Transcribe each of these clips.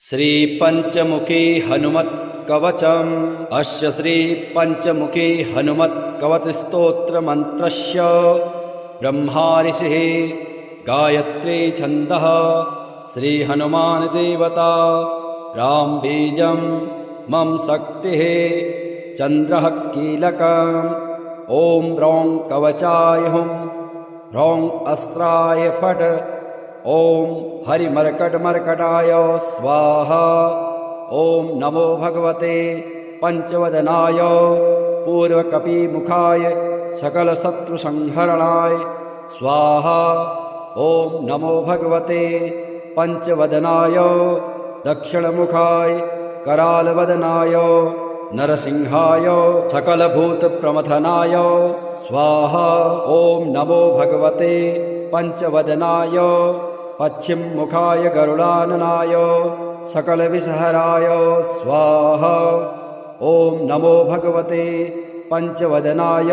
श्री पंचमुखी हनुमत् कवचम्। अस्य श्री पंचमुखी हनुमत् कवच स्तोत्र मंत्रस्य ब्रह्मा ऋषिः गायत्री छन्दः श्री हनुमान देवता राम बीजं मम शक्तिः चंद्रः कीलकम्। ओम ह्रौं कवचाय हुं ह्रौं अस्त्राय फट्। ओम हरिमर्कटमर्कटाय स्वाहा। ओम नमो भगवते पंचवदनाय पूर्वकपिमुखाय सकलशत्रुसंहरणाय स्वाहा। ओम नमो भगवते पंचवदनाय दक्षिणमुखाय करालवदनाय नरसिंहाय सकलभूतप्रमथनाय स्वाहा। ओम नमो भगवते पंचवदनाय पश्चिममुखाय गरुडाननाय सकलविषहराय स्वाहा। ओम नमो भगवते पंचवदनाय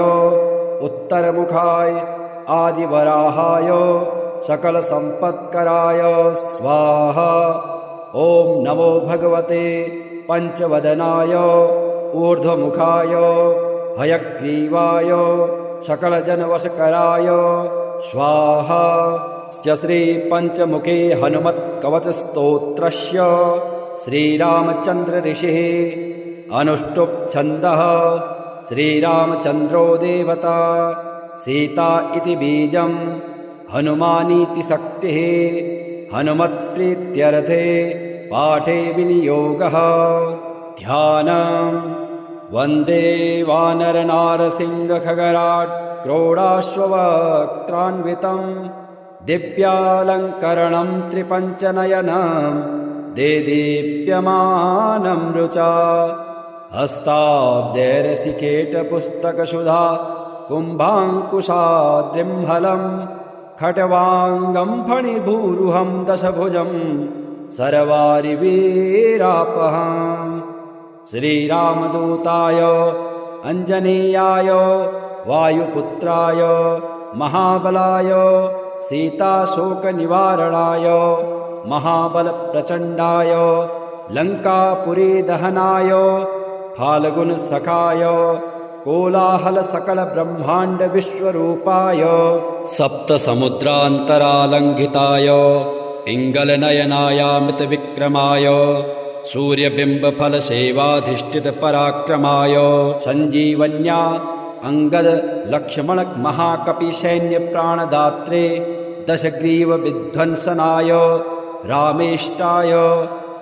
उत्तरमुखाय आदिवराहाय सकलसम्पत्कराय स्वाहा। ओम नमो भगवते पंचवदनाय ऊर्ध्वमुखाय हयग्रीवाय सकलजनवशकराय स्वाहा। श्री पंचमुखी हनुमत् कवच स्तोत्रस्य श्रीरामचंद्र ऋषिः अनुष्टुप् छन्दः श्रीरामचंद्रो देवता सीता इति बीजं हनुमानीति शक्तिः हनुमत्प्रीत्यर्थे पाठे विनियोगः। ध्यानम् वन्दे वानरनारसिंहखगराट् क्रोडाश्ववक्त्रान्वितं दिव्यालङ्करणं त्रिपञ्चनयनं देदीप्यमानं रुचा। हस्ताब्जैरसिकेटपुस्तकसुधा कुम्भाङ्कुशाद्रिम्हलं खट्वाङ्गं फणिभूरुहं दशभुजं सर्वारिवीरापहम्। श्रीरामदूताय अंजनीयाय वायुपुत्राय महाबलाय सीताशोकनिवारणाय महाबलप्रचण्डाय लङ्कापुरीदहनाय फाल्गुनसखाय कोलाहलसकलब्रह्माण्डविश्वरूपाय सप्तसमुद्रान्तरालङ्घिताय पिङ्गलनयनायामृतविक्रमाय सूर्यबिम्बफलसेवाधिष्ठितपराक्रमाय सञ्जीवन्या अंगद लक्ष्मण महाकपिसैन्यप्राणदात्रे दशग्रीवविध्वंसनाय रामेष्टाय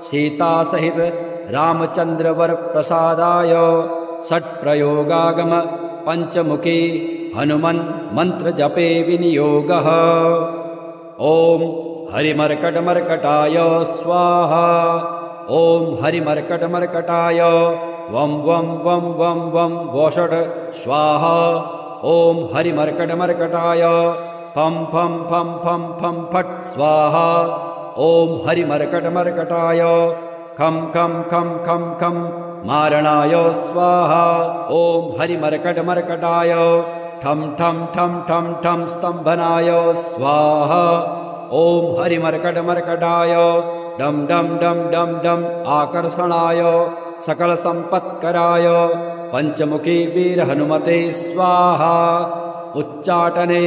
सीतासहित रामचन्द्रवरप्रसादाय षट्प्रयोगागम पंचमुखी हनुमन् मन्त्रजपे विनियोगः। ओम हरिमर्कटमर्कटाय स्वाहा। ओम हरिमर्कटमर्कटाय वं वं वं वं वं वषट् स्वाहा। ओम हरिमर्कटमर्कटाय फं फं फं फं फं फट् स्वाहा। ओम हरिमर्कटमर्कटाय खं खं खं खं खं मारणाय स्वाहा। ओम हरिमर्कटमर्कटाय ठं ठं ठं ठं ठं स्तम्भनाय स्वाहा। ओम हरिमर्कटमर्कटाय डम डम डम डम डम आकर्षणाय सकल संपत्कराय पंचमुखी वीर हनुमते स्वाहा। उच्चाटने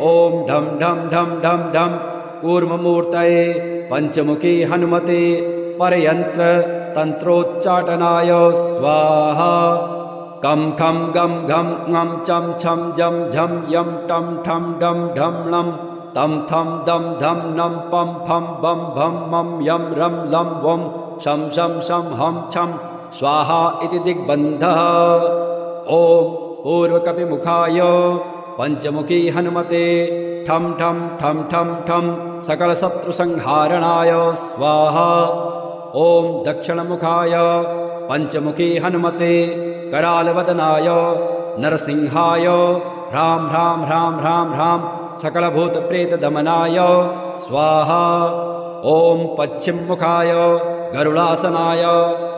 ओम ढम ढम ढम ढम ढम कूर्ममूर्तये पंचमुखी हनुमते परयंत्र तंत्रोच्चाटनाय स्वाहा। कम खम गम घम ngम चम छम जम झम यम टम ठम डम ढम णम तम थम दम धम नम पम फम बम भम मम यम रम लम वम शम शम शम हम छम स्वाहा इति दिग्बन्धः। ओम पूर्वकपिमुखाय पंचमुखी हनुमते ठम ठम ठम ठम ठम सकलशत्रुसंहारणाय स्वाहा। ओम दक्षिणमुखाय पंचमुखी हनुमते करालवदनाय नरसिंहाय ह्रां ह्रां ह्रां ह्रां ह्रां सकलभूतप्रेतदमनाय स्वाहा। ओम पश्चिममुखाय गरुडासनाय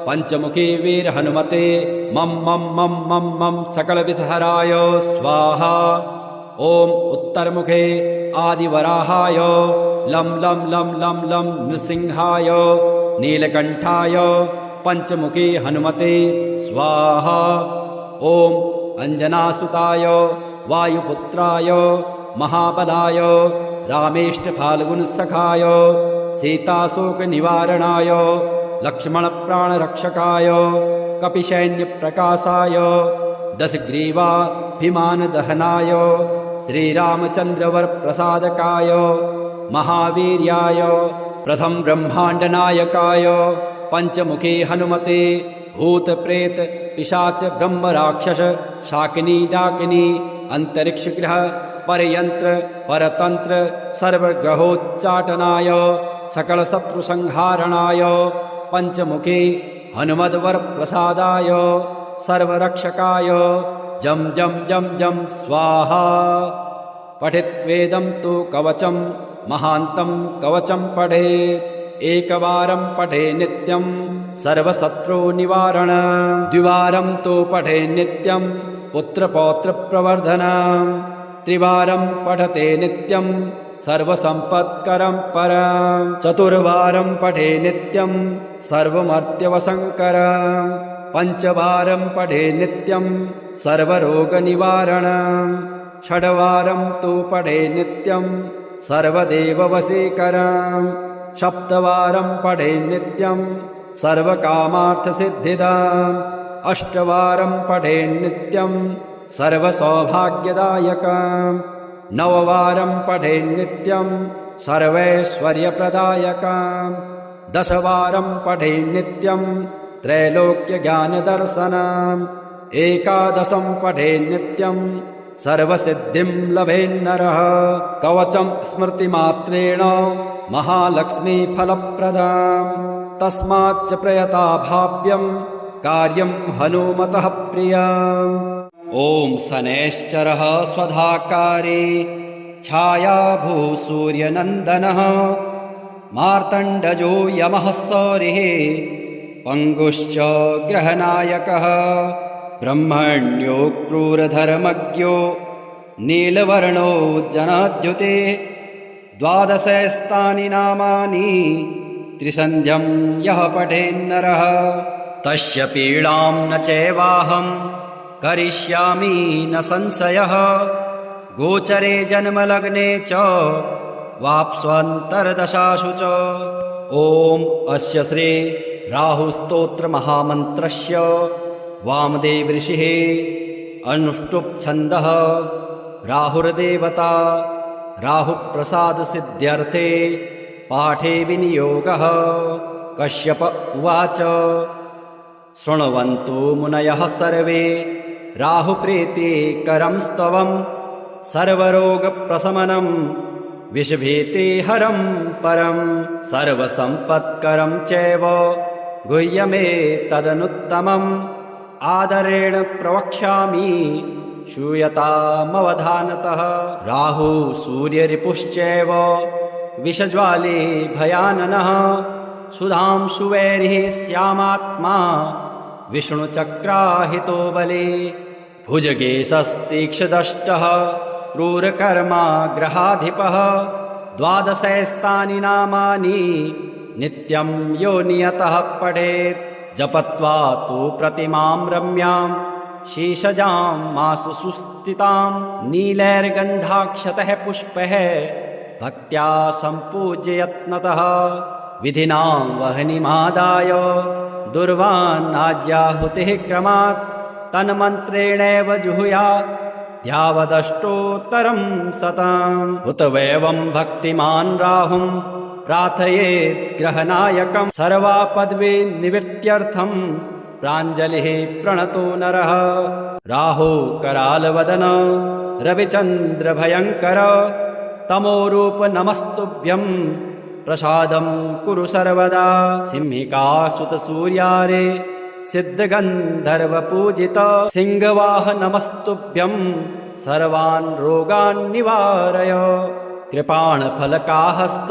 पंचमुखी वीर हनुमते मम मम मम मम मम सकलविषहराय स्वाहा। ओम उत्तरमुखे आदिवराहाय लं लं लं लं लं नृसिंहाय नीलकण्ठाय पञ्चमुखे हनुमते स्वाहा। ॐ अञ्जनासुताय वायुपुत्राय महाबलाय रामेष्टफाल्गुनसखाय सीताशोकनिवारणाय लक्ष्मणप्राणरक्षकाय कपिसैन्यप्रकाशाय दशग्रीवाभिमानदहनाय श्रीरामचन्द्रवरप्रसादकाय महावीर्याय प्रथम ब्रह्माण्डनायकाय पञ्चमुखे हनुमते भूतप्रेत पिशाच ब्रह्मराक्षस शाकिनी डाकिनी अंतरिक्षग्रह परयंत्र परतंत्र सर्वग्रहोच्चाटनाय सकलशत्रुसंहारणाय पञ्चमुखे हनुमद्वरप्रसादाय सर्वरक्षकाय जं जं जं जं स्वाहा। पठित्वेदं तु कवचं महान्तं कवचं पठेत् एकवारं पठे नित्यं सर्वशत्रुनिवारण द्विवारं तु पठे नित्यं पुत्रपौत्रप्रवर्धनं त्रिवारं पठते नित्यं सर्वसम्पत्करं परं चतुर्वारं पठे नित्यं सर्वमर्त्यवशङ्करं पञ्चवारं पठे नित्यं सर्वरोगनिवारणं षड्वारं तु पठे नित्यं सर्वदेववशीकरं सप्तवारं पठे नित्यं सर्वकामार्थसिद्धिदाम् अष्टवारं पठे नित्यं सर्वसौभाग्यदायकम् नववारं पठे नित्यं सर्वैश्वर्यप्रदायकम् दशवारं पठे नित्यं त्रैलोक्यज्ञानदर्शनम् एकादशं पठे नित्यं सर्वसिद्धिं लभेन्नरः कवचं स्मृतिमात्रेण महालक्ष्मीफलप्रदाम् तस्माच्च प्रयता भाव्यं कार्यं हनुमतः प्रियम्। ॐ शनैश्चरः स्वधाकारी छायाभूसूर्यनन्दनः मार्तण्डजो यमः सौरिः पङ्गुश्च ग्रहनायकः ब्रह्मण्यो क्रूरधर्मज्ञो नीलवर्णो जनाद्युते द्वादशस्तानि नामानि त्रिसन्ध्यं यः पठेन्नरः तस्य पीडां न चैवाहं करिष्यामि न संशयः गोचरे जन्मलग्ने च वाप्स्वन्तर्दशासु च। ॐ अस्य श्री राहुस्तोत्रमहामन्त्रस्य वामदेव ऋषिः अनुष्टुप् छन्दः राहुर्देवता राहुप्रसादसिद्ध्यर्थे पाठे विनियोगः। कश्यप उवाच शृण्वन्तु मुनयः सर्वे राहुप्रीतिकरं स्तवं सर्वरोगप्रशमनं विषभीतिहरं परं सर्वसम्पत्करं चैव गुह्यमेतदनुत्तमम् आदरेण प्रवक्ष्यामि श्रूयतामवधानतः। राहु सूर्यरिपुश्चैव विषज्वाले भयाननः सुधांशुवैरिः श्यामात्मा विष्णुचक्राहितो बले भुजगेशस्तीक्ष्णदष्टः क्रूरकर्मा ग्रहाधिपः द्वादशैस्तानि नामानि नित्यं यो नियतः पठेत् जपत्वा तु प्रतिमां रम्यां शीशजां मासु सुस्थितां नीलैर्गन्धाक्षतः पुष्पैः भक्त्या सम्पूज्य यत्नतः विधिना वह्निमादाय दुर्वान्नाज्याहुतिः क्रमात् तन्मन्त्रेणैव जुहुयात् ध्यावदष्टोत्तरं शतम् हुतवैवं भक्तिमान् राहुं प्रार्थयेत् ग्रहनायकं सर्वापद्वे निवृत्त्यर्थं प्राञ्जलिः प्रणतो नरः। राहु करालवदन रविचन्द्र भयङ्कर तमोरूप नमस्तुभ्यं प्रसादं कुरु सर्वदा। सिंहिकासुत सूर्यारे सिद्धगन्धर्वपूजित सिंहवाह नमस्तुभ्यं सर्वान् रोगान् निवारय। कृपाणफलकाहस्त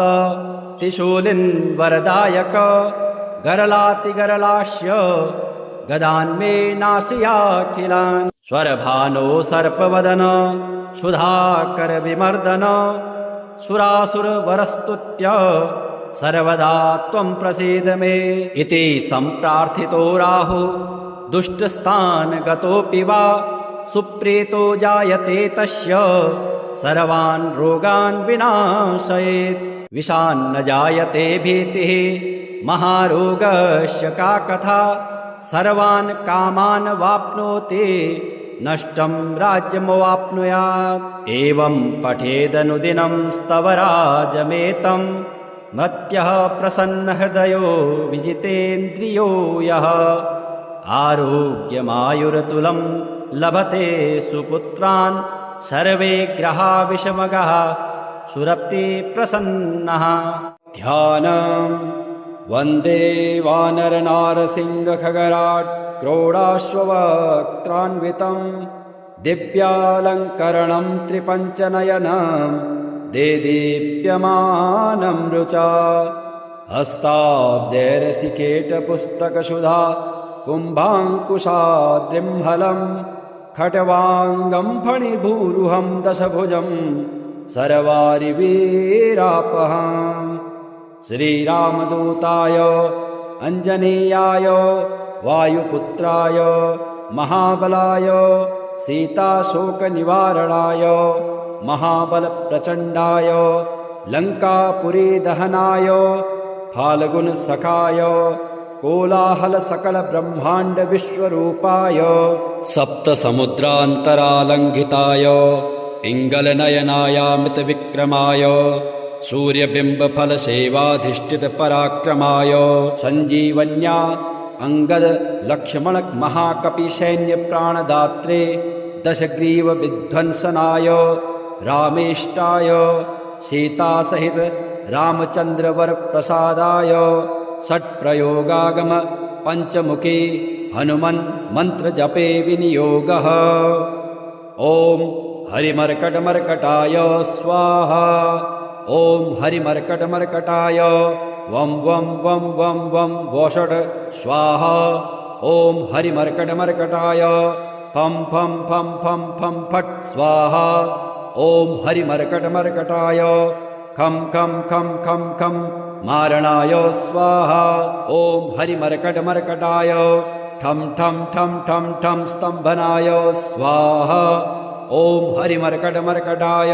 त्रिशूलिन् वरदायक गरलातिगरलास्य गदान्मे नाशयाखिलान् स्वरभानो सर्पवदन सुधाकर विमर्दन सुरासुरवरस्तुत्य सर्वदा त्वं प्रसीद मे इति सम्प्रार्थितो राहुः दुष्टस्थानगतोऽपि वा सुप्रीतो जायते तस्य सर्वान् रोगान् विनाशयेत् विषान्न जायते भीतिः महारोगस्य का कथा सर्वान् कामान् वाप्नोति नष्टं राज्यमवाप्नुयात् एवं पठेदनुदिनं स्तवराजमेतं मत्यः प्रसन्नहृदयो विजितेन्द्रियो यः आरोग्यमायुरतुलं लभते सुपुत्रान् सर्वे ग्रहा विषमगः सुरप्ति प्रसन्नः ध्यानम् वन्दे वानरनारसिंहखगराट् क्रोडाश्ववक्त्रान्वितं दिव्यालङ्करणं त्रिपञ्चनयनं देदीप्यमानं रुचा हस्ताब्जैरसिकेटपुस्तकसुधा कुम्भाङ्कुशाद्रिम्हलं खट्वाङ्गं फणिभूरुहं दशभुजं सर्वारिवीरापहम् श्रीरामदूताय अञ्जनेयाय वायुपुत्राय महाबलाय सीताशोकनिवारणाय महाबलप्रचण्डाय लङ्कापुरीदहनाय फाल्गुनसखाय कोलाहलसकलब्रह्माण्डविश्वरूपाय सप्तसमुद्रान्तरालङ्घिताय पिङ्गलनयनायामृतविक्रमाय सूर्यबिम्बफलसेवाधिष्ठितपराक्रमाय सञ्जीवन्या अङ्गदलक्ष्मणमहाकपिसैन्यप्राणदात्रे दशग्रीवविध्वंसनाय रामेष्टाय सीतासहित रामचन्द्रवरप्रसादाय षट्प्रयोगागम पञ्चमुखी हनुमन् मन्त्रजपे विनियोगः ॐ हरिमर्कटमर्कटाय स्वाहा ॐ हरिमर्कटमर्कटाय वं वं वं वं वं वोषट् स्वाहा ॐ हरिमर्कटमर्कटाय फं फं फं फं फं फट् स्वाहा ॐ हरिमर्कटमर्कटाय खं खं खं खं खं मारणाय स्वाहा ॐ हरिमर्कटमर्कटाय ठं ठं ठं ठं ठं स्तम्भनाय स्वाहा ॐ हरिमर्कटमर्कटाय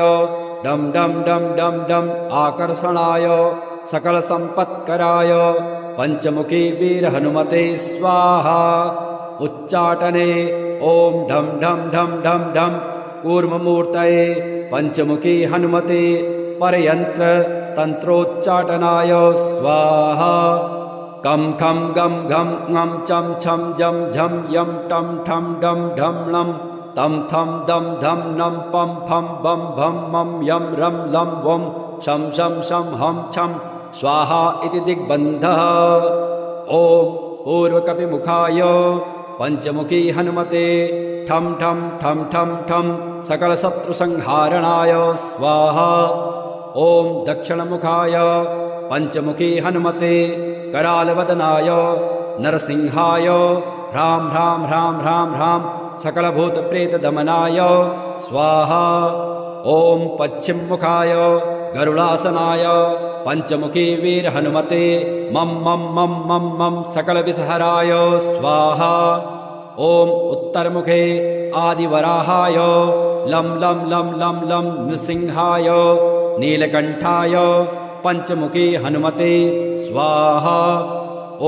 डं डं डं डं डं आकर्षणाय सकलसम्पत्कराय पञ्चमुखी वीरहनुमते स्वाहा उच्चाटने ॐ ढं ढं ढं ढं ढं कूर्ममूर्तये पञ्चमुखी हनुमते परयन्त्र तन्त्रोच्चाटनाय स्वाहा कं खं गं घं ङं चं छं जं झं यं टं ठं डं ढं णं तं थं दं धं नं पं फं बं भं मं यं रं लं वं शं शं शं हं छं स्वाहा इति दिग्बन्धः ॐ पूर्वकपिमुखाय पञ्चमुखी हनुमते ठं ठं ठं ठं ठं सकलशत्रुसंहारणाय स्वाहा ॐ दक्षिणमुखाय पञ्चमुखी हनुमते करालवदनाय नरसिंहाय ह्रां ह्रां ह्रां ह्रां ह्रां सकलभूतप्रेतदमनाय स्वाहा ॐ पश्चिममुखाय गरुडासनाय पञ्चमुखी वीरहनुमते मं मं मं मं मं सकलविषहराय स्वाहा ॐ उत्तरमुखे आदिवराहाय लं लं लं लं लं नृसिंहाय नीलकण्ठाय पञ्चमुखी हनुमते स्वाहा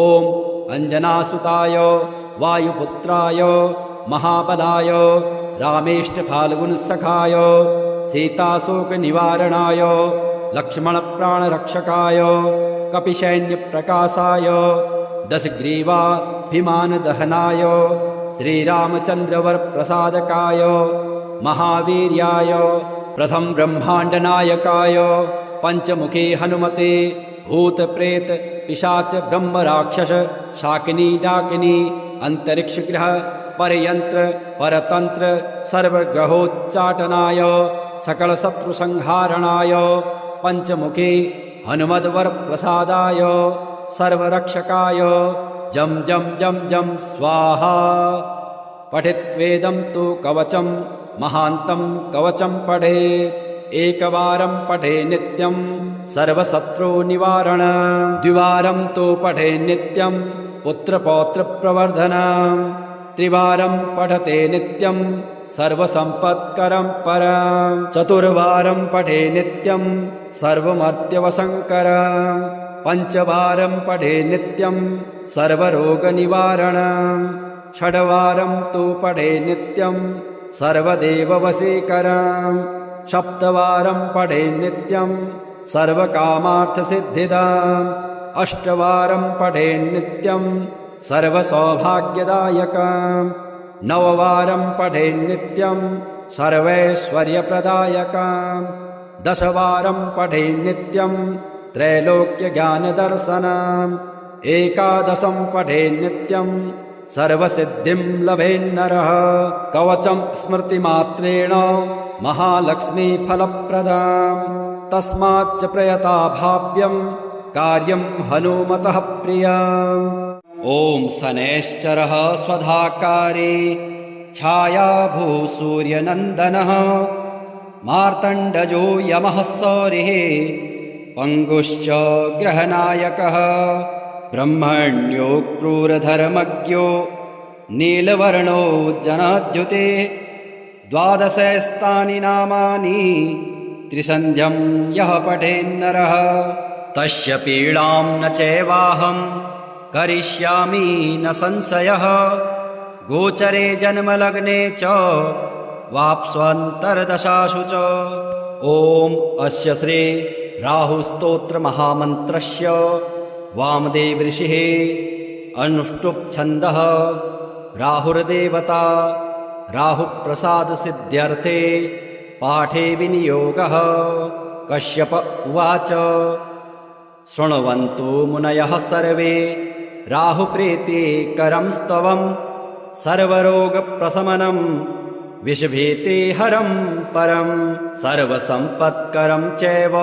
ॐ अञ्जनासुताय वायुपुत्राय महाबलाय रामेष्टफाल्गुनसखाय सीताशोकनिवारणाय लक्ष्मणप्राणरक्षकाय कपिसैन्यप्रकाशाय दशग्रीवाभिमानदहनाय श्रीरामचन्द्रवरप्रसादकाय महावीर्याय प्रथम ब्रह्माण्डनायकाय पञ्चमुखी हनुमते भूतप्रेत पिशाच ब्रह्मराक्षस शाकिनी डाकिनी अन्तरिक्षग्रह परयन्त्र परतन्त्र सर्वग्रहोच्चाटनाय सकलशत्रुसंहारणाय पञ्चमुखी हनुमद्वरप्रसादाय सर्वरक्षकाय जं जं जं जं स्वाहा पठित्वेदं तु कवचं महान्तं कवचं पठेत् एकवारं पठे नित्यं सर्वशत्रुनिवारणम् द्विवारं तु पठे नित्यं पुत्रपौत्रप्रवर्धनम् त्रिवारं पठते नित्यं सर्वसम्पत्करं परम् चतुर्वारं पठे नित्यं सर्वमर्त्यवशङ्करम् पञ्चवारं पठे नित्यं सर्वरोगनिवारणम् षड्वारं तु पठे नित्यं सर्वदेववशीकरम् सप्तवारं पठे नित्यं सर्वकामार्थसिद्धिदाम् अष्टवारं पठे नित्यं सर्वसौभाग्यदायकम् नववारं पठे नित्यं सर्वैश्वर्यप्रदायकम् दशवारं पठे नित्यं त्रैलोक्यज्ञानदर्शनम् एकादशं पठे नित्यं सर्वसिद्धिं लभेन्नरः कवचं स्मृतिमात्रेण महालक्ष्मीफलप्रदाम् तस्माच्च प्रयता भाव्यं कार्यं हनुमतः प्रियम् ॐ शनैश्चरः स्वधाकारे छायाभूसूर्यनन्दनः मार्तण्डजो यमः सौरिः पङ्गुश्च ग्रहनायकः ब्रह्मण्यो क्रूरधर्मज्ञो नीलवर्णो जनद्युते द्वादशस्तानि नामानि त्रिसन्ध्यं यः पठेन्नरः तस्य पीडां न चैवाहं करिष्यामि न संशयः गोचरे जन्मलग्ने च वाप्स्वन्तर्दशासु च ॐ अस्य श्री राहुस्तोत्रमहामन्त्रस्य वामदेव ऋषिः अनुष्टुप् छन्दः राहुर्देवता राहुप्रसादसिद्ध्यर्थे पाठे विनियोगः कश्यप उवाच शृण्वन्तु मुनयः सर्वे राहुप्रीतिकरं स्तवं सर्वरोगप्रशमनं विषभीतिहरं परं सर्वसम्पत्करं चैव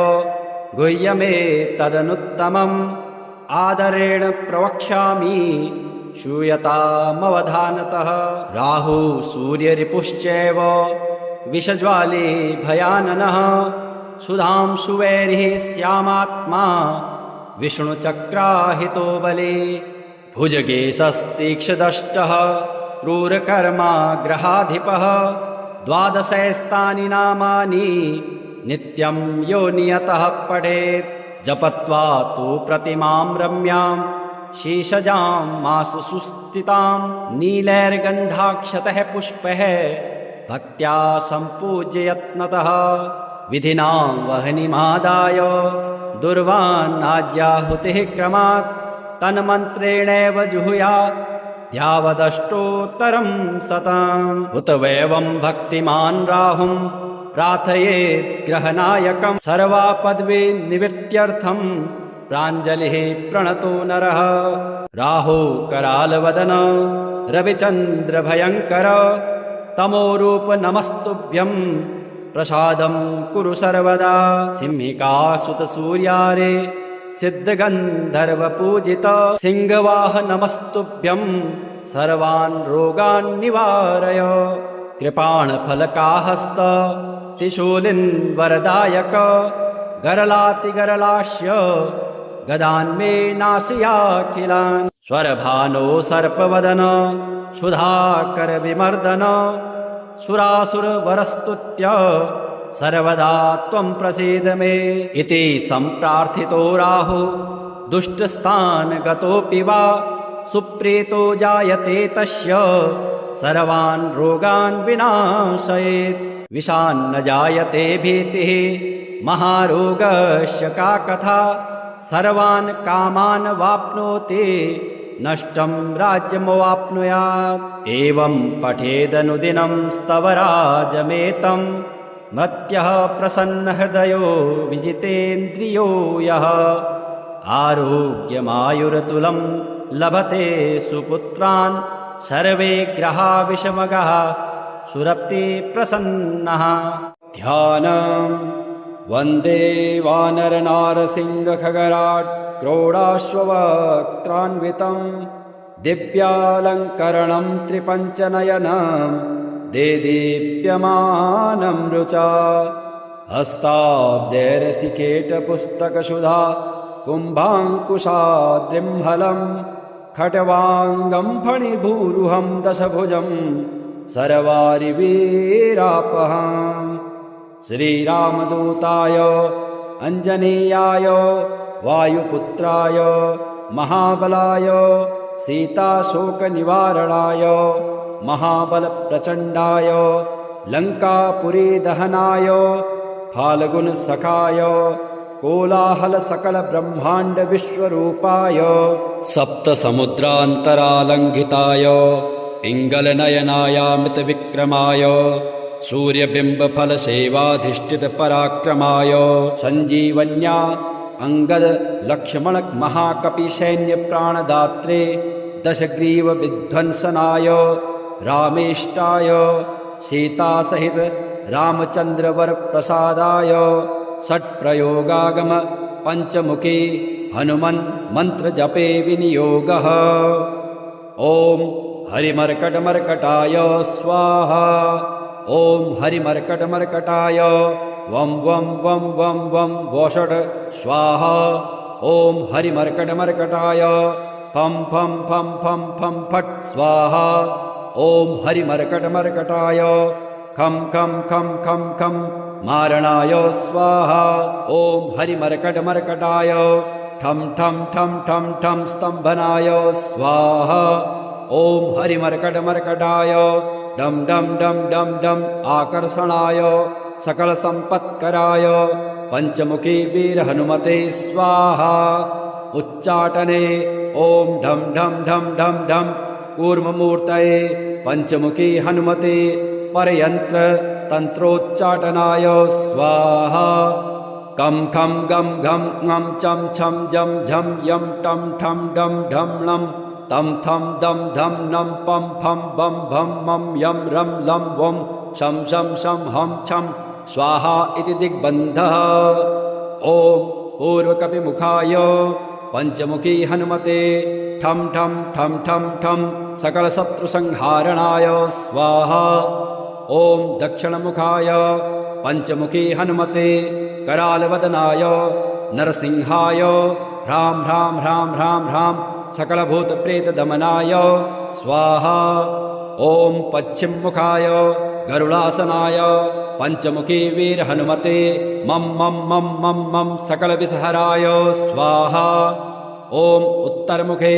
गुह्यमेतदनुत्तमम् आदरेण प्रवक्ष्यामि श्रूयतामवधानतः राहु सूर्यरिपुश्चैव विषज्वाले भयाननः सुधांशुवैरिः श्यामात्मा विष्णुचक्राहितो बले भुजगेशस्तीक्ष्णदष्टः क्रूरकर्मा ग्रहाधिपः द्वादशैस्तानि नामानि नित्यं यो नियतः पठेत् जपत्वा तु प्रतिमां रम्यां शीशजां मासु सुस्थितां नीलैर्गन्धाक्षतः पुष्पैः भक्त्या सम्पूज्य यत्नतः विधिना वह्निमादाय दुर्वान्नाज्याहुतिः क्रमात् तन्मन्त्रेणैव जुहुयात् ध्यावदष्टोत्तरं शतम् उत वैवं भक्तिमान् राहुं प्रार्थयेत् ग्रहनायकं सर्वापद्वी निवृत्त्यर्थं प्राञ्जलिः प्रणतो नरः राहु करालवदन रविचन्द्रभयङ्कर तमोरूप नमस्तुभ्यं प्रसादं कुरु सर्वदा सिंहिकासुतसूर्यारे सिद्धगन्धर्वपूजित सिंहवाह नमस्तुभ्यं सर्वान् रोगान् निवारय कृपाणफलकाहस्त त्रिशूलिन् वरदायक गरलातिगरलास्य गदान्मे नाशयाखिलान् स्वरभानो सर्पवदन सुधाकर विमर्दन सुरासुरवरस्तुत्य सर्वदा त्वं प्रसीद मे इति सम्प्रार्थितो राहु दुष्टस्थानगतोऽपि वा सुप्रीतो जायते तस्य सर्वान् रोगान् विनाशयेत् विषान्न जायते भीतिः महारोगस्य का कथा सर्वान् कामान् वाप्नोति नष्टं राज्यमवाप्नुयात् एवं पठेदनुदिनं स्तवराजमेतं मत्यः प्रसन्नहृदयो विजितेन्द्रियो यः आरोग्यमायुरतुलं लभते सुपुत्रान् सर्वे ग्रहा विषमगः सुरप्ति प्रसन्नः ध्यानम् वन्दे वानरनारसिंहखगराट् क्रोडाश्ववक्त्रान्वितं दिव्यालङ्करणं त्रिपञ्चनयनं देदीप्यमानं रुचा हस्ताब्जैरसिकेटपुस्तकसुधा कुम्भाङ्कुशाद्रिम्हलं खट्वाङ्गं फणिभूरुहं दशभुजं सर्वारिवीरापहम् श्रीरामदूताय अञ्जनेयाय वायुपुत्राय महाबलाय सीताशोकनिवारणाय महाबलप्रचण्डाय लङ्कापुरीदहनाय फाल्गुनसखाय कोलाहलसकलब्रह्माण्डविश्वरूपाय सप्तसमुद्रान्तरालङ्घिताय पिङ्गलनयनायामृतविक्रमाय सूर्यबिम्बफलसेवाधिष्ठितपराक्रमाय सञ्जीवन्या अङ्गदलक्ष्मणमहाकपिसैन्यप्राणदात्रे दशग्रीवविध्वंसनाय रामेष्टाय सीतासहित रामचन्द्रवरप्रसादाय षट्प्रयोगागम पञ्चमुखी हनुमन् मन्त्रजपे विनियोगः। ॐ हरिमर्कटमर्कटाय स्वाहा। ॐ हरिमर्कटमर्कटाय वं वं वं वं वं वोषट् स्वाहा। ॐ हरिमर्कटमर्कटाय फं फं फं फं फं फट् स्वाहा। ॐ हरिमर्कटमर्कटाय खं खं खं खं खं मारणाय स्वाहा। ॐ हरिमर्कटमर्कटाय ठं ठं ठं ठं ठं स्तम्भनाय स्वाहा। ॐ हरिमर्कटमर्कटाय डं डं डं डं डं आकर्षणाय सकलसम्पत्कराय पञ्चमुखी वीरहनुमते स्वाहा। उच्चाटने ॐ ढं ढं ढं ढं ढं कूर्ममूर्तये पञ्चमुखी हनुमते परयन्त्र तन्त्रोच्चाटनाय स्वाहा। कं खं गं घं ङं चं छं जं झं यं टं ठं डं ढं णं तं थं दं धं नं पं फं बं भं मं यं रं लं वं शं शं शं हं छं स्वाहा इति दिग्बन्धः। ॐ पूर्वकपिमुखाय पञ्चमुखी हनुमते ठं ठं ठं ठं ठं सकलशत्रुसंहारणाय स्वाहा। ॐ दक्षिणमुखाय पञ्चमुखी हनुमते करालवदनाय नरसिंहाय ह्रां ह्रां ह्रां ह्रां ह्रां सकलभूतप्रेतदमनाय स्वाहा। ॐ पश्चिममुखाय गरुडासनाय पञ्चमुखी वीरहनुमते मं मं मं मं मं सकलविषहराय स्वाहा। ॐ उत्तरमुखे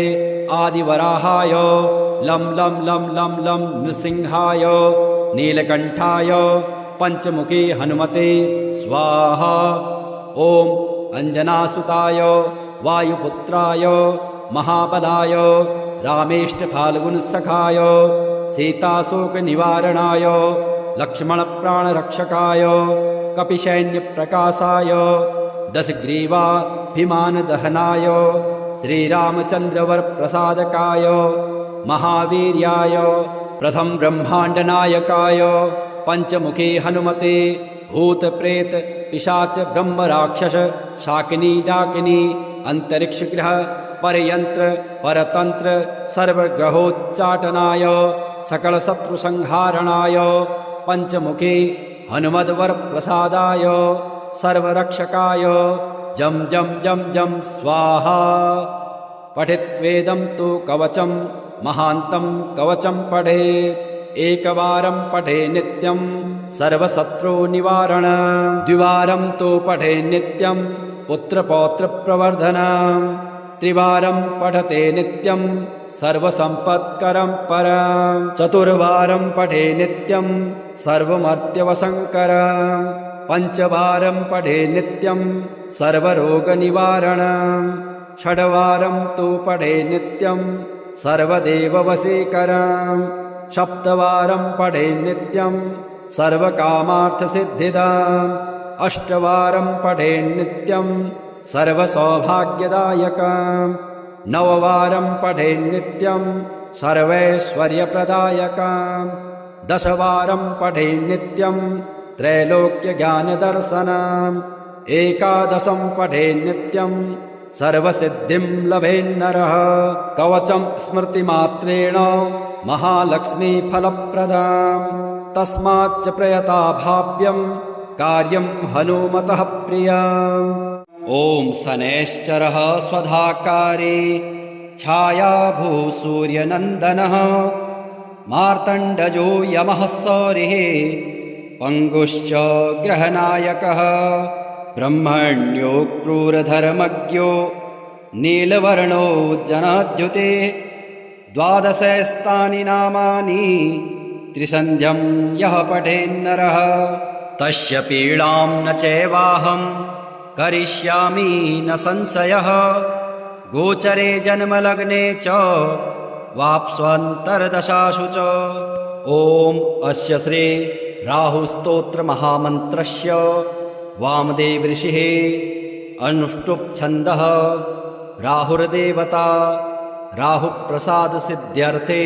आदिवराहाय लं लं लं लं लं नृसिंहाय नीलकण्ठाय पञ्चमुखी हनुमते स्वाहा। ॐ अञ्जनासुताय वायुपुत्राय महाबलाय रामेष्टफाल्गुनसखाय सीताशोकनिवारणाय लक्ष्मणप्राणरक्षकाय कपिसैन्यप्रकाशाय दशग्रीवाभिमानदहनाय श्रीरामचन्द्रवरप्रसादकाय महावीर्याय प्रथम ब्रह्माण्डनायकाय पञ्चमुखी हनुमते भूतप्रेत पिशाच ब्रह्मराक्षस शाकिनी डाकिनी अन्तरिक्षग्रह परयन्त्र परतन्त्र सर्वग्रहोच्चाटनाय सकलशत्रुसंहारणाय पञ्चमुखी हनुमद्वरप्रसादाय सर्वरक्षकाय जं जं जं जं स्वाहा। पठित्वेदं तु कवचं महान्तं कवचं पठेत् एकवारं पठे नित्यं सर्वशत्रुनिवारण द्विवारं तु पठे नित्यं पुत्रपौत्रप्रवर्धनं त्रिवारं पठते नित्यं सर्वसम्पत्करं परं चतुर्वारं पठे नित्यं सर्वमर्त्यवशङ्करं पञ्चवारं पठे नित्यं सर्वरोगनिवारणं षड्वारं तु पठे नित्यं सर्वदेववशीकरं सप्तवारं पठे नित्यं सर्वकामार्थसिद्धिदाम् अष्टवारं पठे नित्यं सर्वसौभाग्यदायकं नववारं पठे नित्यं सर्वैश्वर्यप्रदायकं दशवारं पठे नित्यं त्रैलोक्यज्ञानदर्शनम् एकादशं पठे नित्यं सर्वसिद्धिं लभेन्नरः कवचं स्मृतिमात्रेण महालक्ष्मीफलप्रदाम् तस्माच्च प्रयता भाव्यं कार्यं हनुमतः प्रियम्। ॐ शनैश्चरः स्वधाकारे छायाभूसूर्यनन्दनः मार्तण्डजो यमः सौरिः पङ्गुश्च ग्रहनायकः ब्रह्मण्यो क्रूरधर्मज्ञो नीलवर्णो जनाद्युते द्वादशस्तानि नामानि त्रिसन्ध्यं यः पठेन्नरः तस्य पीडां न चैवाहं करिष्यामि न संशयः गोचरे जन्मलग्ने च वाप्स्वन्तर्दशासु च। ॐ अस्य श्री राहुस्तोत्रमहामन्त्रस्य वामदेव ऋषिः अनुष्टुप् छन्दः राहुर्देवता राहुप्रसादसिद्ध्यर्थे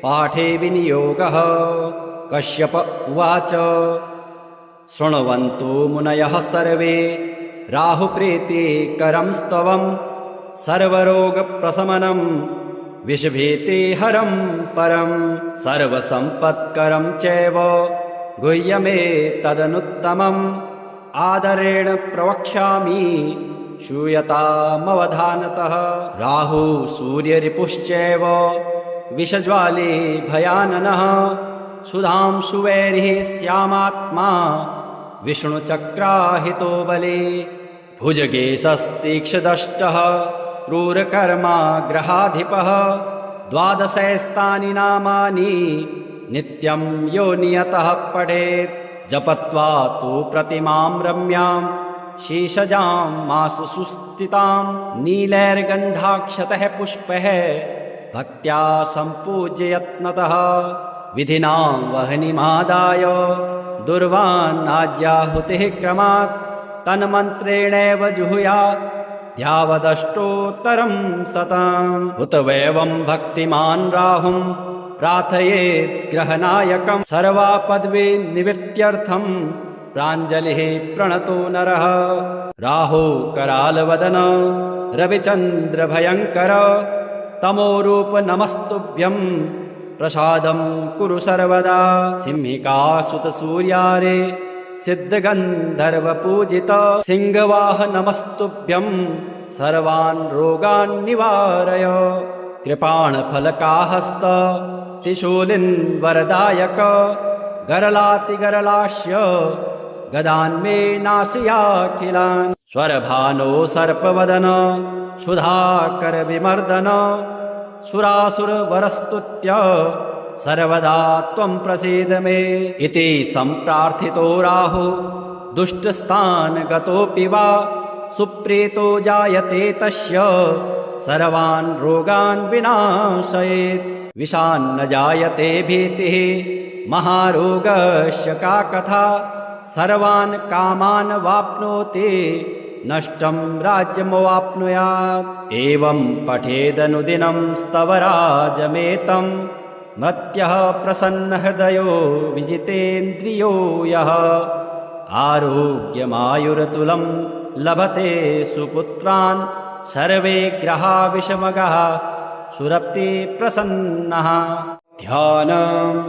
पाठे विनियोगः। कश्यप उवाच शृण्वन्तु मुनयः सर्वे राहुप्रीतिकरं स्तवं सर्वरोगप्रशमनं विषभीतिहरं परं सर्वसम्पत्करं चैव गुह्यमेतदनुत्तमम् आदरेण प्रवक्ष्यामि श्रूयतामवधानतः। राहु सूर्यरिपुश्चैव विषज्वाले भयाननः सुधांशुवैरिः श्यामात्मा विष्णुचक्राहितो बले भुजगेशस्तीक्ष्णदष्टः क्रूरकर्मा ग्रहाधिपः द्वादशैस्तानि नामानि नित्यं यो नियतः पठेत् जपत्वा तु प्रतिमां रम्यां शीशजां मासु सुस्थितां नीलैर्गन्धाक्षतः पुष्पैः भक्त्या सम्पूज्य यत्नतः विधिना वह्निमादाय दुर्वान्नाज्याहुतिः क्रमात् तन्मन्त्रेणैव जुहुयात् ध्यावदष्टोत्तरं शतम् उत वैवं भक्तिमान् राहुं प्रार्थयेत् ग्रहनायकं सर्वापद्वी निवृत्त्यर्थं प्राञ्जलिः प्रणतो नरः। राहु करालवदन रविचन्द्र भयङ्कर तमोरूप नमस्तुभ्यं प्रसादं कुरु सर्वदा। सिंहिकासुत सूर्यारे सिद्धगन्धर्वपूजित सिंहवाह नमस्तुभ्यं सर्वान् रोगान् निवारय। कृपाणफलकाहस्त त्रिशूलिन् वरदायक गरलातिगरलास्य गदान्मे नाशयाखिलान् स्वरभानो सर्पवदन सुधाकर विमर्दन सुरासुरवरस्तुत्य सर्वदा त्वं प्रसीद मे इति सम्प्रार्थितो राहु दुष्टस्थानगतोऽपि वा सुप्रीतो जायते तस्य सर्वान् रोगान् विनाशयेत्। विषान्न जायते भीतिः महारोगस्य का कथा सर्वान् कामान् वाप्नोति नष्टं राज्यमवाप्नुयात्। एवं पठेदनुदिनं स्तवराजमेतं मत्यः प्रसन्नहृदयो विजितेन्द्रियो यः आरोग्यमायुरतुलं लभते सुपुत्रान् सर्वे ग्रहा विषमगः सुरप्ति प्रसन्नः। ध्यानम्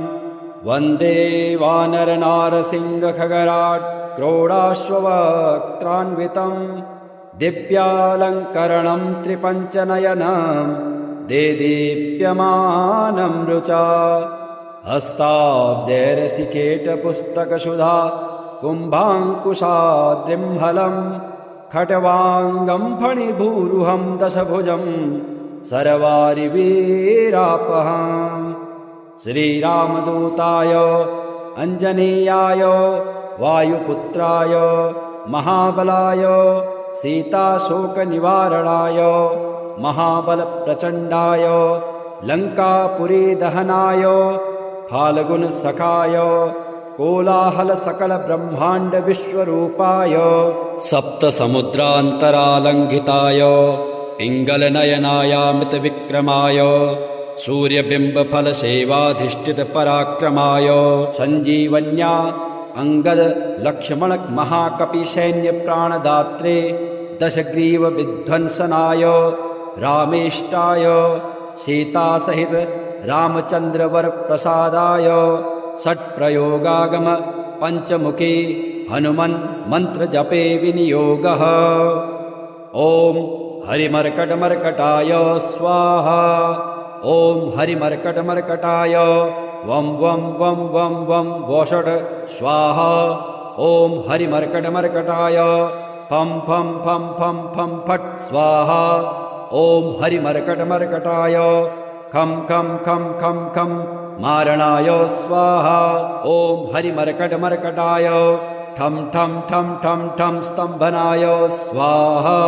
वन्दे वानरनारसिंहखगराट् क्रोडाश्ववक्त्रान्वितं दिव्यालङ्करणं त्रिपञ्चनयनं देदीप्यमानं रुचा हस्ताब्जैरसिकेटपुस्तकसुधा कुम्भाङ्कुशाद्रिम्हलं खट्वाङ्गं फणिभूरुहं दशभुजं सर्वारिवीरापहम्। श्रीरामदूताय अञ्जनेयाय वायुपुत्राय महाबलाय सीताशोकनिवारणाय महाबलप्रचण्डाय लङ्कापुरीदहनाय फाल्गुनसखाय कोलाहलसकलब्रह्माण्डविश्वरूपाय सप्तसमुद्रान्तरालङ्घिताय पिङ्गलनयनायामृतविक्रमाय सूर्यबिम्बफलसेवाधिष्ठितपराक्रमाय सञ्जीवन्या अङ्गदलक्ष्मणमहाकपिसैन्यप्राणदात्रे दशग्रीवविध्वंसनाय रामेष्टाय सीतासहित रामचन्द्रवरप्रसादाय षट्प्रयोगागम पञ्चमुखी हनुमन् मन्त्रजपे विनियोगः। ॐ हरिमर्कटमर्कटाय स्वाहा। ॐ हरिमर्कटमर्कटाय वं वं वं वं वं वषट् स्वाहा। ॐ हरिमर्कटमर्कटाय फं फं फं फं फं फट् स्वाहा। ॐ हरिमर्कटमर्कटाय खं खं खं खं खं मारणाय स्वाहा। ॐ हरिमर्कटमर्कटाय ठं ठं ठं ठं ठं स्तम्भनाय स्वाहा।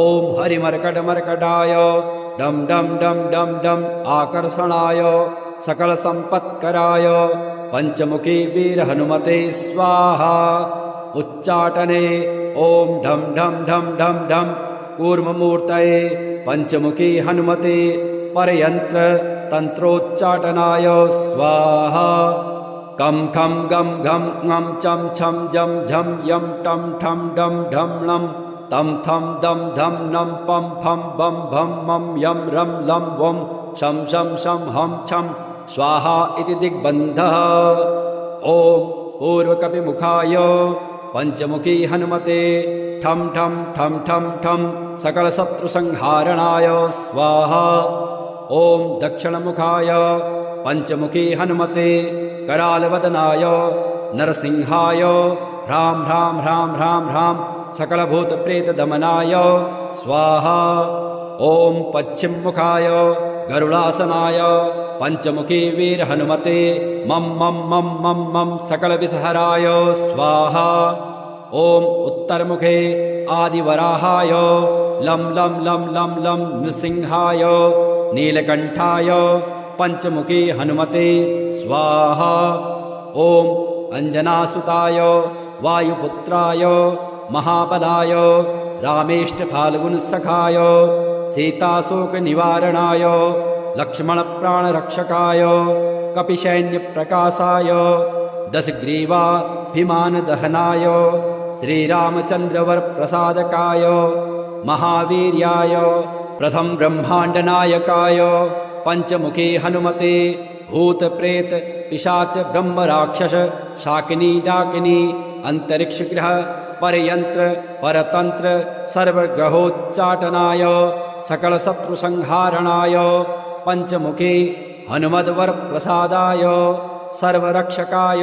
ॐ हरिमर्कटमर्कटाय डं डं डं डं डं आकर्षणाय सकलसम्पत्कराय पञ्चमुखी वीरहनुमते स्वाहा। उच्चाटने ॐ ढं ढं ढं ढं ढं कूर्ममूर्तये पञ्चमुखी हनुमते परयन्त्र तन्त्रोच्चाटनाय स्वाहा। कं खं गं घं ङं चं छं जं झं यं टं ठं डं ढं णं तं थं दं धं नं पं फं बं भं मं यं रं लं वं शं शं शं हं छं स्वाहा इति दिग्बन्धः। ॐ पूर्वकपिमुखाय पञ्चमुखी हनुमते ठं ठं ठं ठं ठं सकलशत्रुसंहारणाय स्वाहा। ॐ दक्षिणमुखाय पञ्चमुखी हनुमते करालवदनाय नरसिंहाय ह्रां ह्रां ह्रां ह्रां ह्रां सकलभूतप्रेतदमनाय स्वाहा। ॐ पश्चिममुखाय गरुडासनाय पञ्चमुखी वीरहनुमते मं मं मं मं मं सकलविषहराय स्वाहा। ॐ उत्तरमुखे आदिवराहाय लं लं लं लं लं नृसिंहाय नीलकण्ठाय पञ्चमुखी हनुमते स्वाहा। ॐ अञ्जनासुताय वायुपुत्राय महाबलाय रामेष्टफाल्गुनसखाय सीताशोकनिवारणाय लक्ष्मणप्राणरक्षकाय कपिसैन्यप्रकाशाय दशग्रीवाभिमानदहनाय श्रीरामचन्द्रवरप्रसादकाय महावीर्याय प्रथम ब्रह्माण्डनायकाय पञ्चमुखी हनुमते भूतप्रेत पिशाच ब्रह्मराक्षस शाकिनी डाकिनी अन्तरिक्षग्रह परयन्त्र परतन्त्र सर्वग्रहोच्चाटनाय सकलशत्रुसंहारणाय पञ्चमुखी हनुमद्वरप्रसादाय सर्वरक्षकाय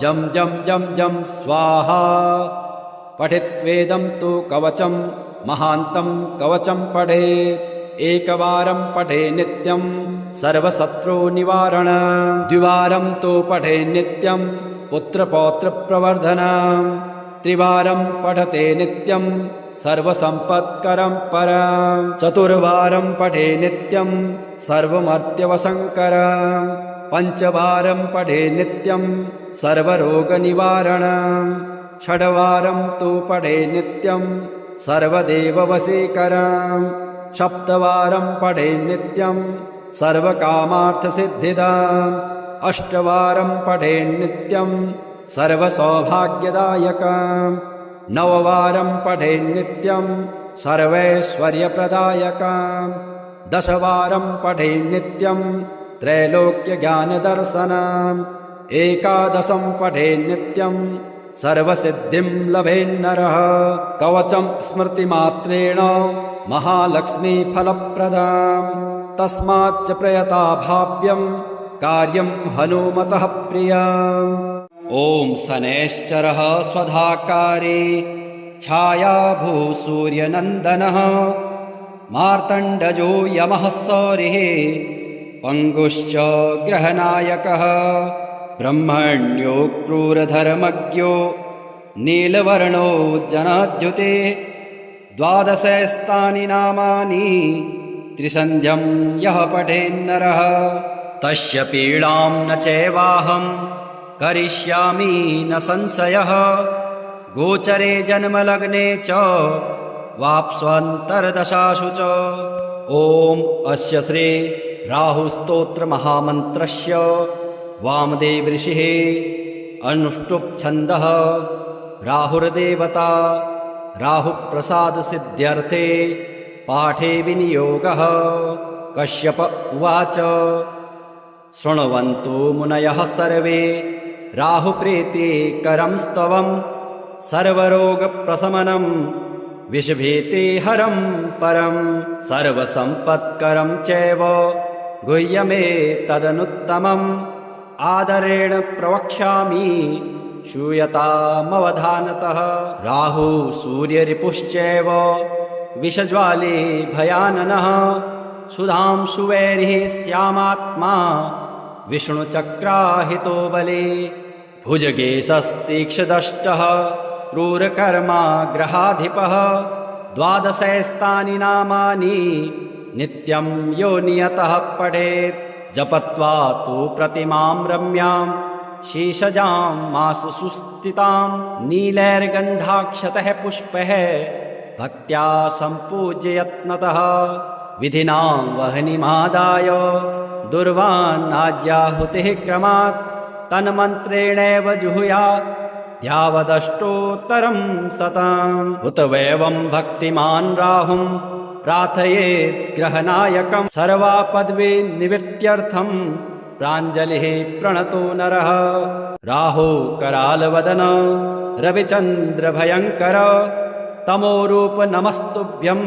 जं जं जं जं स्वाहा। पठित्वेदं तु कवचं महान्तं कवचं पठेत् एकवारं पठे नित्यं सर्वशत्रुनिवारण द्विवारं तु पठे नित्यं पुत्रपौत्रप्रवर्धनम् त्रिवारं पठते नित्यं सर्वसम्पत्करं परं चतुर्वारं पठे नित्यं सर्वमर्त्यवशङ्करम् पञ्चवारं पठे नित्यं सर्वरोगनिवारणम् षड्वारं तु पठे नित्यं सर्वदेववशीकरम् सप्तवारं पठे नित्यं सर्वकामार्थसिद्धिदाम् अष्टवारं पठे नित्यं सर्वसौभाग्यदायकम् नववारं पठे नित्यं सर्वैश्वर्यप्रदायकम् दशवारं पठे नित्यं त्रैलोक्यज्ञानदर्शनम् एकादशं पठे नित्यं सर्वसिद्धिं लभेन्नरः कवचं स्मृतिमात्रेण महालक्ष्मीफलप्रदाम् तस्माच्च प्रयता भाव्यं कार्यं हनुमतः प्रियम्। ॐ शनैश्चरः स्वधाकारे छायाभूः सूर्यनन्दनः मार्तण्डजो यमः सौरिः पङ्गुश्च ग्रहनायकः ब्रह्मण्यो क्रूरधर्मज्ञो नीलवर्णो जनाद्युते द्वादशस्तानि नामानि त्रिसन्ध्यं यः पठेन्नरः तस्य पीडां न चैवाहं करिष्यामि न संशयः गोचरे जन्मलग्ने च वाप्स्वन्तर्दशासु च। ॐ अस्य श्री राहुस्तोत्रमहामन्त्रस्य वामदेव ऋषिः अनुष्टुप् छन्दः राहुर्देवता राहुप्रसादसिद्ध्यर्थे पाठे विनियोगः। कश्यप उवाच शृण्वन्तु मुनयः सर्वे राहुप्रीतिकरं स्तवं सर्वरोगप्रशमनं विषभीतिहरं परं सर्वसम्पत्करं चैव गुह्यमेतदनुत्तमम् आदरेण प्रवक्ष्यामि श्रूयतामवधानतः। राहु सूर्यरिपुश्चैव विषज्वाले भयाननः सुधां सुवैरिः श्यामात्मा विष्णुचक्राहितो बले भुजगेशस्तीक्ष्णदष्टः क्रूरकर्मा ग्रहाधिपः द्वादशैस्तानि नामानि नित्यं यो नियतः पठेत् जपत्वा तु प्रतिमां रम्यां शीशजां मासु सुस्थितां नीलैर्गन्धाक्षतः पुष्पैः भक्त्या सम्पूज्य यत्नतः विधिना वह्निमादाय दुर्वान्नाज्याहुतिः क्रमात् तन्मन्त्रेणैव जुहुयात् यावदष्टोत्तरं शतम् उत वैवं भक्तिमान् राहुं प्रार्थयेत् ग्रहनायकं सर्वापद्वी निवृत्त्यर्थं प्राञ्जलिः प्रणतो नरः। राहु करालवदन रविचन्द्रभयङ्कर तमोरूप नमस्तुभ्यं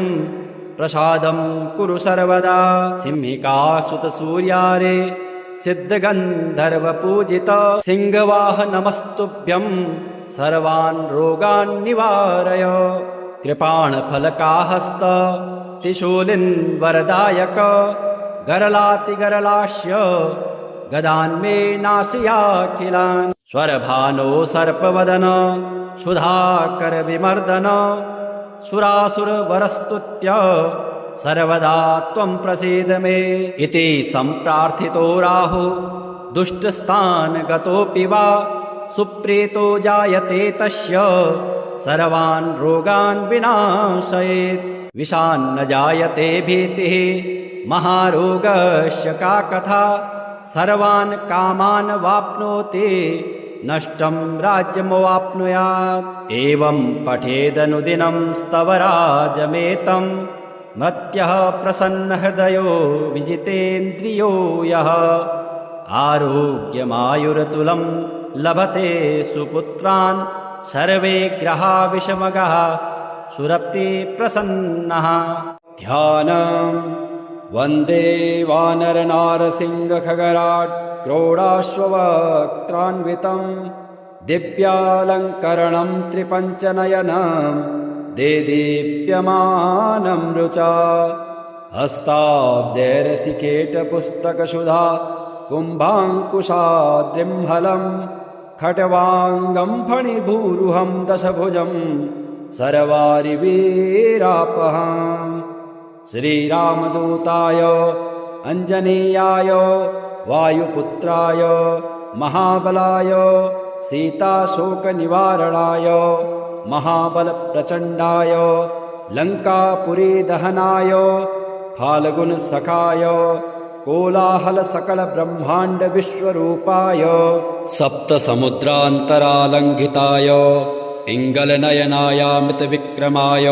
प्रसादं कुरु सर्वदा। सिंहिकासुत सूर्यारे सिद्धगन्धर्वपूजित सिंहवाह नमस्तुभ्यं सर्वान् रोगान् निवारय। कृपाणफलकाहस्त त्रिशूलिन् वरदायक गरलातिगरलास्य गदान्मे नाशयाखिलान्। स्वरभानो सर्पवदन सुधाकर विमर्दन सुरासुरवरस्तुत्य सर्वदा त्वं प्रसीद मे इति सम्प्रार्थितो राहु दुष्टस्थानगतोऽपि वा सुप्रीतो जायते तस्य सर्वान् रोगान् विनाशयेत्। विषान्न जायते भीतिः महारोगस्य का कथा सर्वान् कामान् वाप्नोति नष्टं राज्यमवाप्नुयात्। एवं पठेदनुदिनं स्तवराजमेतं मत्यः प्रसन्नहृदयो विजितेन्द्रियो यः आरोग्यमायुरतुलं लभते सुपुत्रान् सर्वे ग्रहा विषमगः सुरप्ति प्रसन्नः। ध्यानं वन्दे वानरनारसिंहखगराट् क्रोडाश्ववक्त्रान्वितं दिव्यालङ्करणं त्रिपञ्चनयनं देदीप्यमानं रुचा हस्ताब्जैरसिकेटपुस्तकसुधा कुम्भाङ्कुशाद्रिम्हलं खट्वाङ्गं फणिभूरुहं दशभुजं सर्वारिवीरापहम्। श्रीरामदूताय अञ्जनेयाय वायुपुत्राय महाबलाय सीताशोकनिवारणाय महाबलप्रचण्डाय लङ्कापुरीदहनाय फाल्गुनसखाय कोलाहलसकलब्रह्माण्डविश्वरूपाय सप्तसमुद्रान्तरालङ्घिताय पिङ्गलनयनायामृतविक्रमाय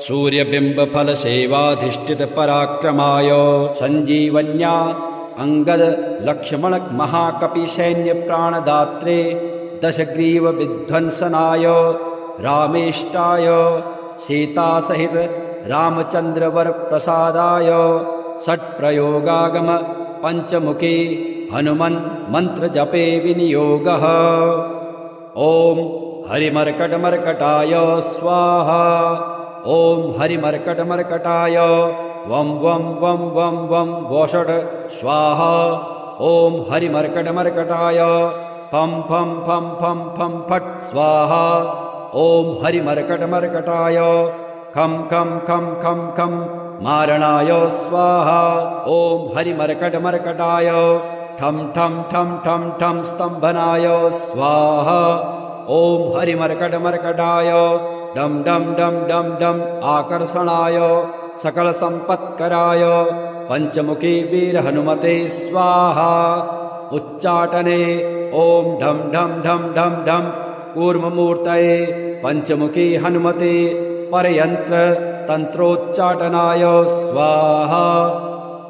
सूर्यबिम्बफलसेवाधिष्ठितपराक्रमाय सञ्जीवन्या अंगद लक्ष्मण महाकपिसैन्यप्राणदात्रे दशग्रीवविध्वंसनाय रामेष्टाय सीतासहित रामचन्द्रवरप्रसादाय षट्प्रयोगागम पञ्चमुखी हनुमन् मन्त्रजपे विनियोगः। ॐ हरिमर्कटमर्कटाय स्वाहा। ॐ हरिमर्कटमर्कटाय वं वं वं वं वं वोषट् स्वाहा। ॐ हरिमर्कटमर्कटाय फं फं फं फं फं फट् स्वाहा। ॐ हरिमर्कटमर्कटाय खं खं खं खं खं मारणाय स्वाहा। ॐ हरिमर्कटमर्कटाय ठं ठं ठं ठं ठं स्तम्भनाय स्वाहा। ॐ हरिमर्कटमर्कटाय डम डम डम डम डम आकर्षणाय सकलसम्पत्कराय पंचमुखी वीर हनुमते स्वाहा। उच्चाटने ॐ ढम ढम ढम ढम ढम कूर्ममूर्तये पंचमुखी हनुमते परयंत्र तंत्रोच्चाटनाय स्वाहा।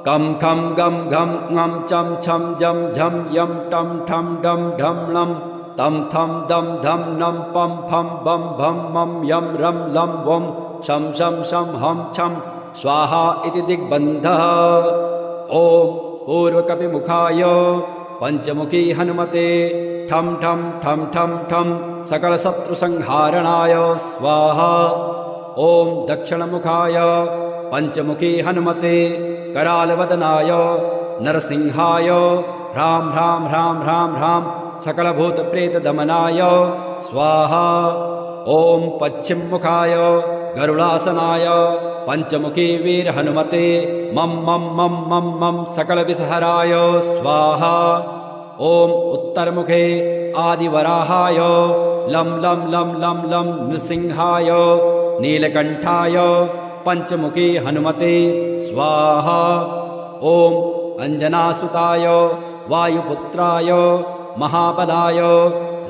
कं खं गं घं ङं चं छं जं झं यं टं ठं डं ढं लं तं थं दं धं नं पं फं बं भं मं यं रं लं वं शं शं शं हं छं स्वाहा इति दिग्बन्धः। ॐ पूर्वकपिमुखाय पञ्चमुखी हनुमते ठं ठं ठं ठं ठं सकलशत्रुसंहारणाय स्वाहा। ॐ दक्षिणमुखाय पञ्चमुखी हनुमते करालवदनाय नरसिंहाय ह्रां ह्रां ह्रां ह्रां ह्रां सकलभूतप्रेतदमनाय स्वाहा। ॐ पश्चिममुखाय गरुडासनाय पञ्चमुखी वीरहनुमते मं मं मं मं मं सकलविषहराय स्वाहा। ॐ उत्तरमुखे आदिवराहाय लं लं लं लं लं नृसिंहाय नीलकण्ठाय पञ्चमुखी हनुमते स्वाहा। ॐ अञ्जनासुताय वायुपुत्राय महाबलाय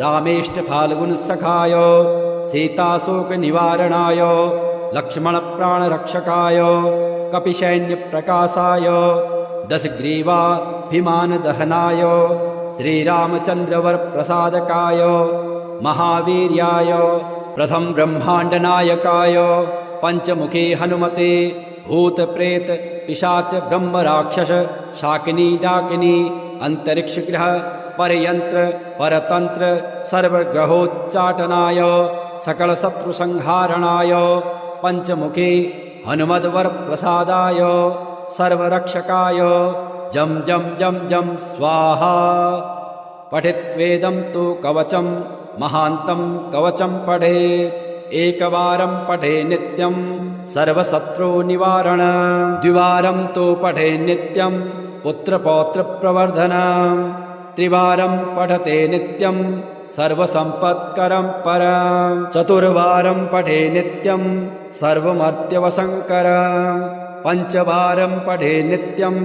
रामेष्टफाल्गुनसखाय सीताशोकनिवारणाय लक्ष्मणप्राणरक्षकाय कपिसैन्यप्रकाशाय दशग्रीवाभिमानदहनाय श्रीरामचन्द्रवरप्रसादकाय महावीर्याय प्रथम ब्रह्माण्डनायकाय पञ्चमुखी हनुमते भूतप्रेत पिशाच ब्रह्मराक्षस शाकिनी डाकिनी अंतरिक्षग्रह परयंत्र परतंत्र सर्वग्रहोच्चाटनाय सकलशत्रुसंहारणाय पञ्चमुखी हनुमद्वरप्रसादाय सर्वरक्षकाय जं जं जं जं स्वाहा। पठित्वेदं तु कवचं महान्तं कवचं पठेत् एकवारं पठे नित्यं सर्वशत्रुनिवारण द्विवारं तु पठे नित्यं पुत्रपौत्रप्रवर्धनं त्रिवारं पठते नित्यं सर्वसम्पत्करं परं चतुर्वारं पठे नित्यं सर्वमर्त्यवशङ्करं पञ्चवारं पठे नित्यं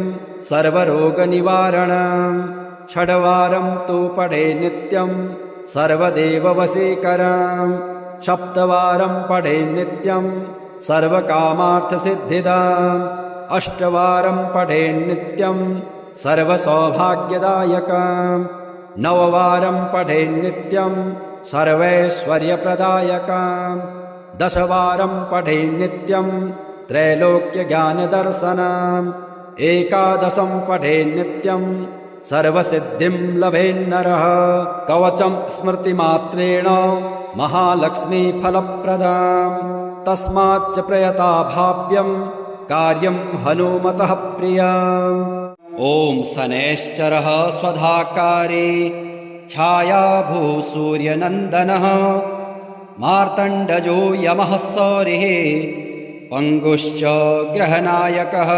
सर्वरोगनिवारणं षड्वारं तु पठे नित्यं सर्वदेववशीकरं सप्तवारं पठे नित्यं सर्वकामार्थसिद्धिदाम् अष्टवारं पठे नित्यं सर्वसौभाग्यदायकं नववारं पठे नित्यं सर्वैश्वर्यप्रदायकं दशवारं पठे नित्यं त्रैलोक्यज्ञानदर्शनम् एकादशं पठे नित्यं सर्वसिद्धिं लभेन्नरः कवचं स्मृतिमात्रेण महालक्ष्मीफलप्रदाम् तस्माच्च प्रयता भाव्यं कार्यं हनुमतः प्रियम्। ॐ शनैश्चरः स्वधाकारी छायाभूसूर्यनन्दनः मार्तण्डजो यमः सौरिः पङ्गुश्च ग्रहनायकः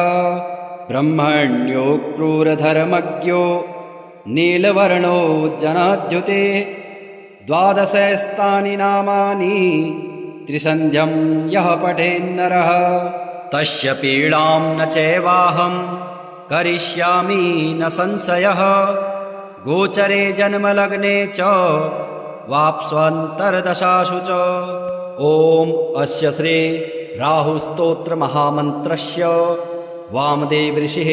ब्रह्मण्यो क्रूरधर्मज्ञो नीलवर्णो जनाद्युते द्वादशस्तानि नामानि त्रिसन्ध्यं यः पठेन्नरः तस्य पीडां न चैवाहं करिष्यामि न संशयः गोचरे जन्मलग्ने च वाप्स्वन्तर्दशासु च। ॐ अस्य श्री राहुस्तोत्रमहामन्त्रस्य वामदेव ऋषिः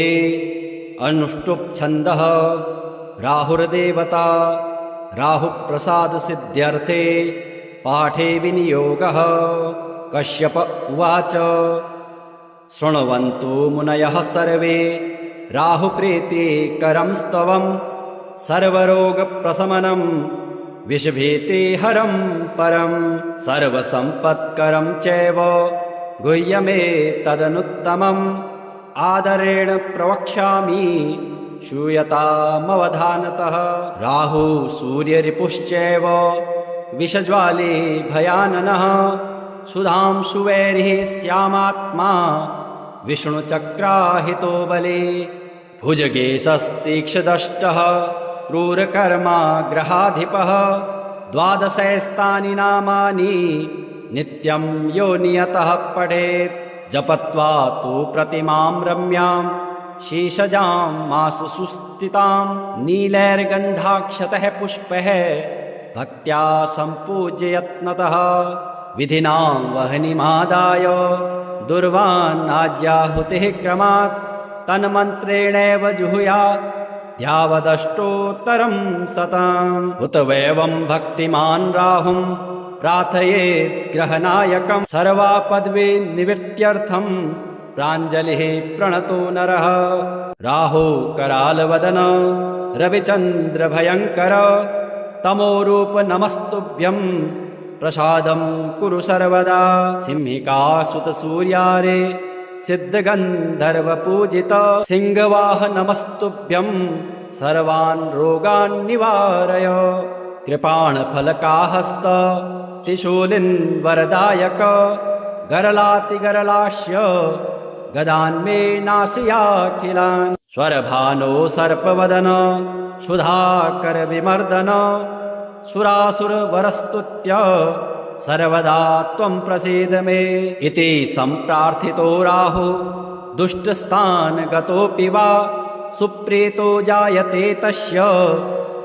अनुष्टुप् छन्दः राहुर्देवता राहुप्रसादसिद्ध्यर्थे पाठे विनियोगः। कश्यप उवाच शृण्वन्तु मुनयः सर्वे राहुप्रीते करं स्तवं सर्वरोगप्रशमनं विषभीते हरं परं सर्वसम्पत्करं चैव गुह्यमे तदनुत्तमम् आदरेण प्रवक्ष्यामि श्रूयतामवधानतः। राहु सूर्यरिपुश्चैव विषज्वाले भयाननः सुधांशुवैरिः श्यामात्मा विष्णुचक्राहितो बले भुजगेशस्तीक्ष्णदष्टः क्रूरकर्मा ग्रहाधिपः द्वादशैस्तानि नामानि नित्यं यो नियतः पठेत् जपत्वा तु प्रतिमां रम्यां शीशजां मासु सुस्थितां नीलैर्गन्धाक्षतः पुष्पैः भक्त्या सम्पूज्य यत्नतः विधिना वह्निमादाय दुर्वान् आज्याहुतिः क्रमात् तन्मन्त्रेणैव जुहुयात् यावदष्टोत्तरं शतम्। उत वैवं भक्तिमान् राहुं प्रार्थयेत् ग्रहनायकं सर्वापद्वी निवृत्त्यर्थं प्राञ्जलिः प्रणतो नरः। राहु करालवदन रविचन्द्र भयङ्कर तमोरूप नमस्तुभ्यं प्रसादं कुरु सर्वदा। सिंहिकासुत सूर्यारे सिद्धगन्धर्वपूजित सिंहवाह नमस्तुभ्यं सर्वान् रोगान् निवारय। कृपाणफलकाहस्त त्रिशूलिन् वरदायक गरलातिगरलास्य गदान्मे नाशयाखिलान्। स्वरभानो सर्पवदन सुधाकर विमर्दन सुरासुरवरस्तुत्य सर्वदा त्वं प्रसीद मे। इति सम्प्रार्थितो राहु दुष्टस्थानगतोऽपि वा सुप्रीतो जायते तस्य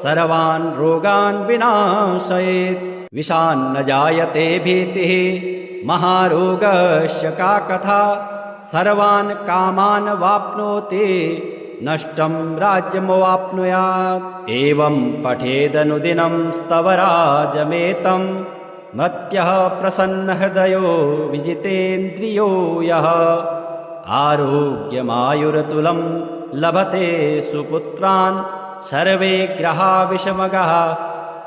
सर्वान् रोगान् विनाशयेत्। विषान्न जायते भीतिः महारोगस्य का कथा सर्वान् कामान् वाप्नोति नष्टं राज्यमवाप्नुयात्। एवं पठेदनुदिनं स्तवराजमेतं मत्यः प्रसन्नहृदयो विजितेन्द्रियो यः आरोग्यमायुरतुलं लभते सुपुत्रान् सर्वे ग्रहा विषमगः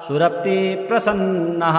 सुरप्ति प्रसन्नः।